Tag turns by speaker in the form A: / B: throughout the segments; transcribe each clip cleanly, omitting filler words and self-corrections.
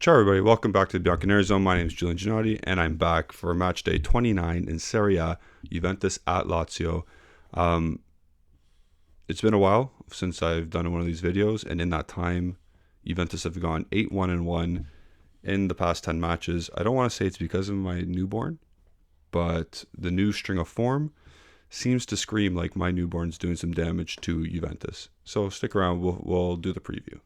A: Ciao everybody, welcome back to the Bianconeri Zone. My name is Julian Gennati, and I'm back for match day 29 in Serie A, Juventus at Lazio. Um, it's been a while since I've done one of these videos, and in that time, Juventus have gone 8-1-1 in the past 10 matches. I don't want to say it's because of my newborn, but the new string of form seems to scream like my newborn's doing some damage to Juventus. So stick around, we'll do the preview.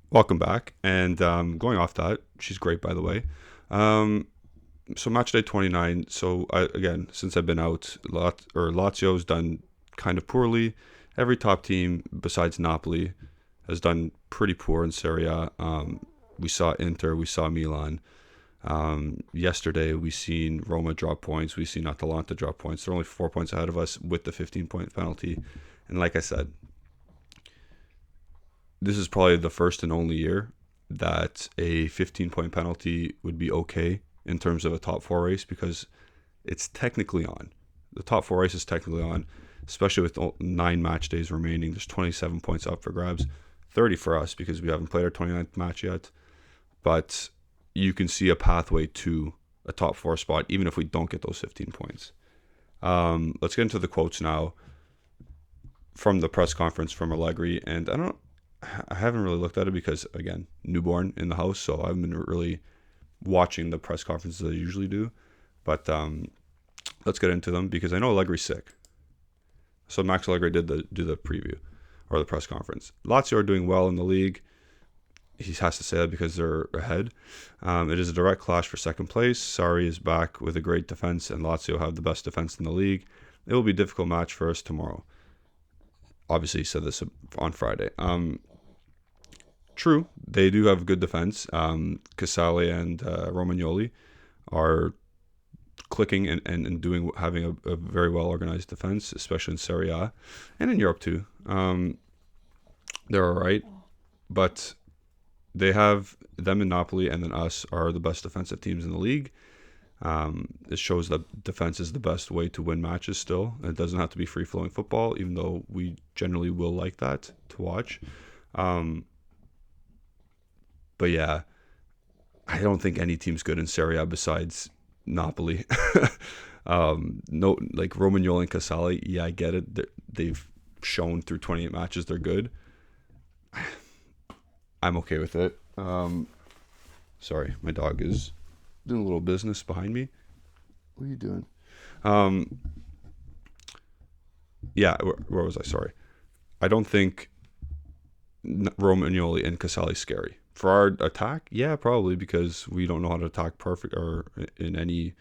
A: Welcome back, and going off that, she's great, by the way. So match day 29. So again, since I've been out, Lazio's done kind of poorly. Every top team besides Napoli has done pretty poor in Serie A. We saw Inter, we saw Milan. Yesterday, we seen Roma drop points. We seen Atalanta drop points. They're only 4 points ahead of us with the 15-point penalty. And like I said, this is probably the first and only year that a 15-point penalty would be okay in terms of a top four race, because it's technically on. The top four race is technically on, especially with 9 match days remaining. There's 27 points up for grabs, 30 for us because we haven't played our 29th match yet. But you can see a pathway to a top four spot, even if we don't get those 15 points. Let's get into the quotes now from the press conference from Allegri. And I haven't really looked at it because, again, newborn in the house, so I haven't been really watching the press conferences I usually do. But let's get into them because I know Allegri's sick. So Max Allegri did do the preview or the press conference. Lazio are doing well in the league. He has to say that because they're ahead. It is a direct clash for second place. Sarri is back with a great defense, and Lazio have the best defense in the league. It will be a difficult match for us tomorrow. Obviously, he said this on Friday. True, they do have good defense. Casale and Romagnoli are clicking and having a very well organized defense, especially in Serie A and in Europe too. They're all right, but they have them and Napoli, and then us are the best defensive teams in the league. It shows that defense is the best way to win matches still. It doesn't have to be free-flowing football, even though we generally will like that to watch. But yeah, I don't think any team's good in Serie A besides Napoli. No, like Romagnoli and Casale, yeah, I get it. They've shown through 28 matches they're good. I'm okay with it. Sorry, my dog is doing a little business behind me. What are you doing? Yeah, where was I? Sorry. I don't think Romagnoli and Casale scary. For our attack, yeah, probably, because we don't know how to attack perfect or in any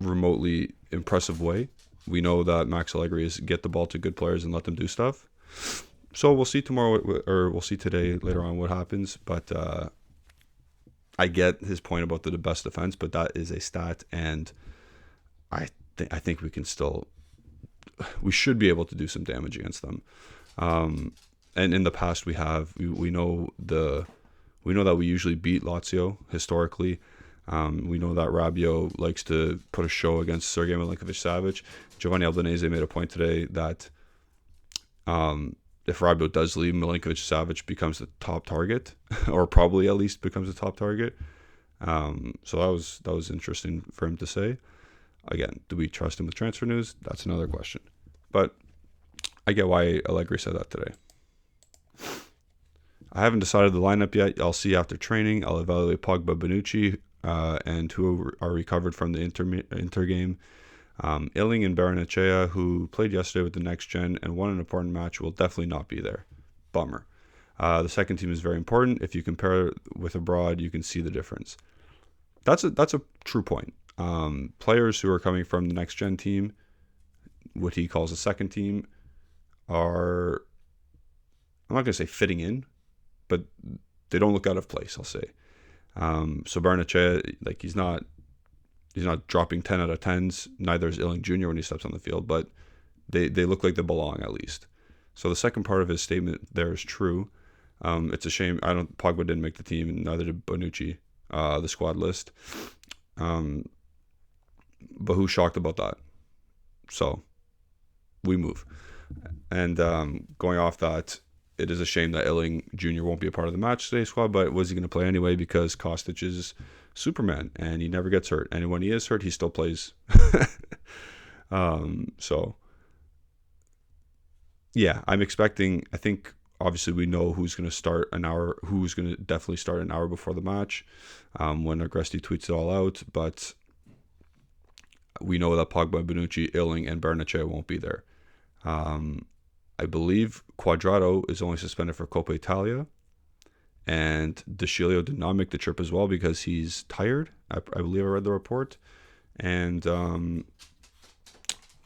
A: remotely impressive way. We know that Max Allegri is get the ball to good players and let them do stuff. So we'll see tomorrow, or we'll see today later on what happens. But I get his point about the best defense, but that is a stat, and I think we should be able to do some damage against them. And in the past, we know that we usually beat Lazio historically. We know that Rabiot likes to put a show against Sergei Milinkovic-Savic. Giovanni Albanese made a point today that if Rabiot does leave, Milinkovic-Savic becomes the top target, or probably at least becomes the top target. So that was interesting for him to say. Again, do we trust him with transfer news? That's another question. But I get why Allegri said that today. I haven't decided the lineup yet. I'll see after training. I'll evaluate Pogba, Bonucci, and who are recovered from the Inter game. Illing and Barrenechea, who played yesterday with the Next Gen and won an important match, will definitely not be there. Bummer. The second team is very important. If you compare with abroad, you can see the difference. That's a true point. Players who are coming from the Next Gen team, what he calls the second team, are, I'm not going to say fitting in, but they don't look out of place, I'll say. So Barrenechea, like, he's not dropping 10 out of 10s. Neither is Illing Jr. when he steps on the field, but they look like they belong at least. So the second part of his statement there is true. It's a shame Pogba didn't make the team, and neither did Bonucci, the squad list. But Illing, But who's shocked about that? So we move. And going off that, it is a shame that Illing Jr. won't be a part of the match today squad, but was he going to play anyway because Kostic is Superman and he never gets hurt. And when he is hurt, he still plays. So, yeah, I'm expecting, I think, obviously we know who's going to definitely start an hour before the match when Agresti tweets it all out. But we know that Pogba, Bonucci, Illing, and Bernatchez won't be there. I believe Quadrado is only suspended for Coppa Italia, and De Sciglio did not make the trip as well because he's tired. I believe I read the report. And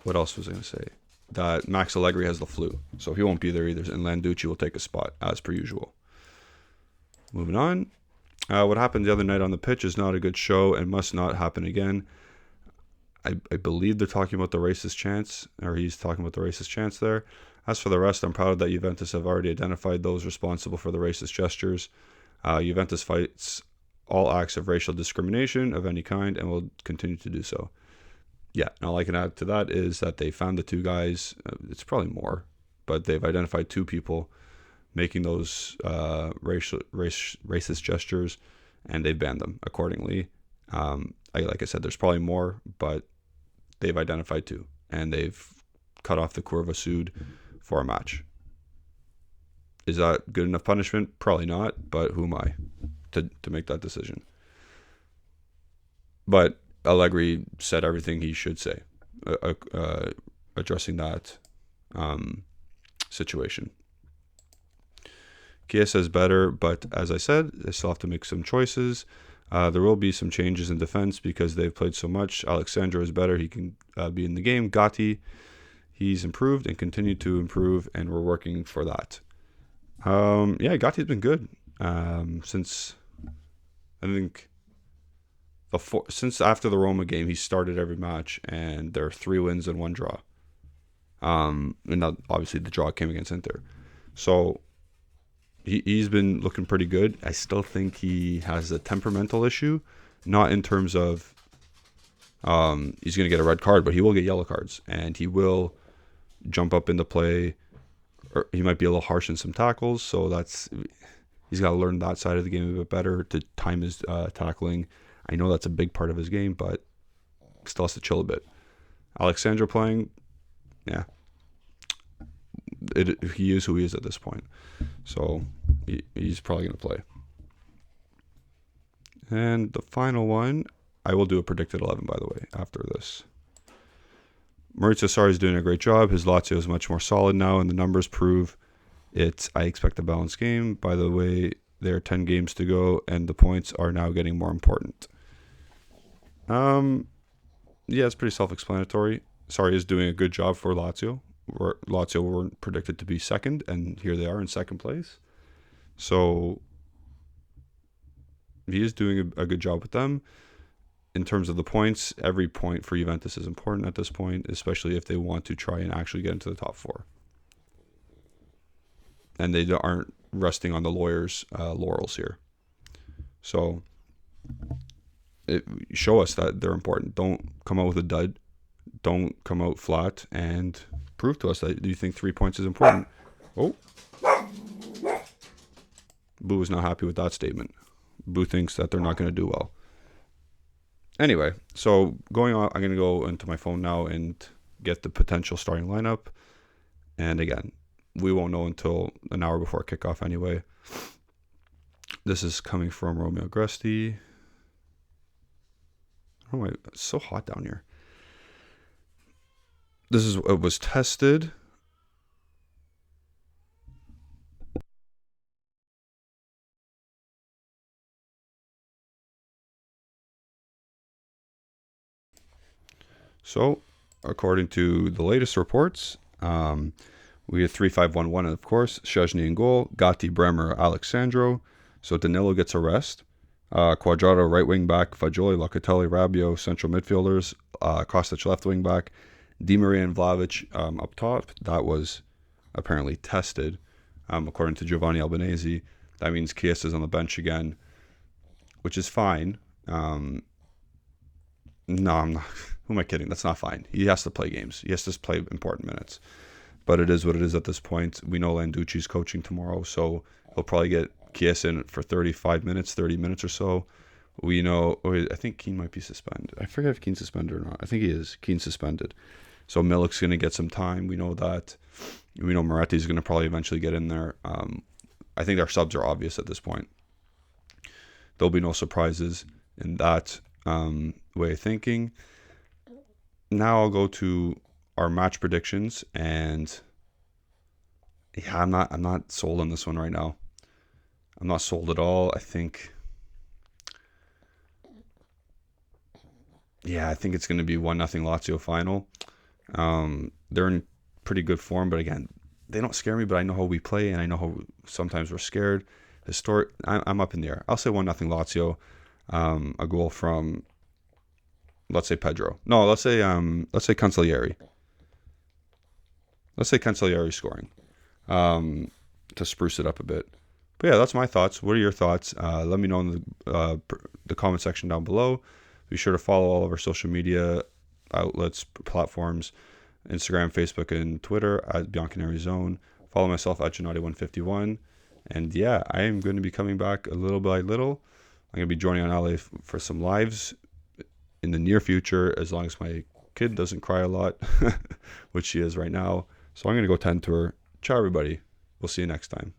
A: what else was I going to say? That Max Allegri has the flu, so he won't be there either, and Landucci will take a spot as per usual. Moving on. What happened the other night on the pitch is not a good show and must not happen again. I believe they're talking about the racist chants, or he's talking about the racist chants there. As for the rest, I'm proud that Juventus have already identified those responsible for the racist gestures. Juventus fights all acts of racial discrimination of any kind and will continue to do so. Yeah, and all I can add to that is that they found the two guys, it's probably more, but they've identified two people making those racist gestures, and they've banned them accordingly. Like I said, there's probably more, but they've identified two, and they've cut off the Curva Sud for a match. Is that good enough punishment? Probably not, but who am I to make that decision? But Allegri said everything he should say, addressing that situation. Chiesa is better, but as I said, they still have to make some choices. There will be some changes in defense because they've played so much. Alexandro is better. He can be in the game. Gatti, he's improved and continued to improve, and we're working for that. Gatti's been good since, I think, since after the Roma game, he started every match, and there are 3 wins and 1 draw. And now, obviously, the draw came against Inter. So he's been looking pretty good. I still think he has a temperamental issue, not in terms of he's going to get a red card, but he will get yellow cards, and he will jump up into play, or he might be a little harsh in some tackles. So he's got to learn that side of the game a bit better to time his tackling. I know that's a big part of his game, but still has to chill a bit. Alexandro playing, yeah. He is who he is at this point. So he's probably going to play. And the final one, I will do a predicted 11, by the way, after this. Maurizio Sarri is doing a great job. His Lazio is much more solid now, and the numbers prove it. I expect a balanced game. By the way, there are 10 games to go, and the points are now getting more important. It's pretty self-explanatory. Sarri is doing a good job for Lazio. Lazio weren't predicted to be second, and here they are in second place. So he is doing a good job with them. In terms of the points, every point for Juventus is important at this point, especially if they want to try and actually get into the top 4. And they aren't resting on the lawyers' laurels here. So show us that they're important. Don't come out with a dud. Don't come out flat, and prove to us that you think 3 points is important. Oh. Boo is not happy with that statement. Boo thinks that they're not going to do well. Anyway, so going on, I'm going to go into my phone now and get the potential starting lineup. And again, we won't know until an hour before kickoff anyway. This is coming from Romeo Agresti. Oh, it's so hot down here. It was tested. So, according to the latest reports, we had 3-5-1-1, of course. Szczęsny in goal. Gatti, Bremer, Alexandro. So Danilo gets a rest. Quadrado, right wing back. Fagioli, Locatelli, Rabiot, central midfielders. Kostic, left wing back. Di Maria and Vlahovic up top. That was apparently tested, according to Giovanni Albanese. That means Chiesa is on the bench again, which is fine. No, I'm not. Who am I kidding? That's not fine. He has to play games. He has to play important minutes. But it is what it is at this point. We know Landucci's coaching tomorrow, so he'll probably get Kies in for 35 minutes, 30 minutes or so. We know, I think Keane might be suspended. I forget if Keane's suspended or not. I think he is. Keane's suspended. So Milik's going to get some time. We know that. We know Moretti's going to probably eventually get in there. I think our subs are obvious at this point. There'll be no surprises in that way of thinking. Now I'll go to our match predictions, and yeah, I'm not sold on this one right now. I'm not sold at all. I think it's going to be 1-0 Lazio final. They're in pretty good form, but again, they don't scare me, but I know how we play, and I know how sometimes we're scared. I'm up in the air. I'll say 1-0 Lazio. A goal from, let's say Pedro. No, let's say Cancellieri. Let's say Cancellieri scoring, to spruce it up a bit. But yeah, that's my thoughts. What are your thoughts? Let me know in the comment section down below. Be sure to follow all of our social media outlets, platforms, Instagram, Facebook, and Twitter at Bianconeri Zone. Follow myself at Gennady151. And yeah, I am going to be coming back a little by little. I'm going to be joining on LA for some lives in the near future, as long as my kid doesn't cry a lot, which she is right now. So I'm going to go tend to her. Ciao, everybody. We'll see you next time.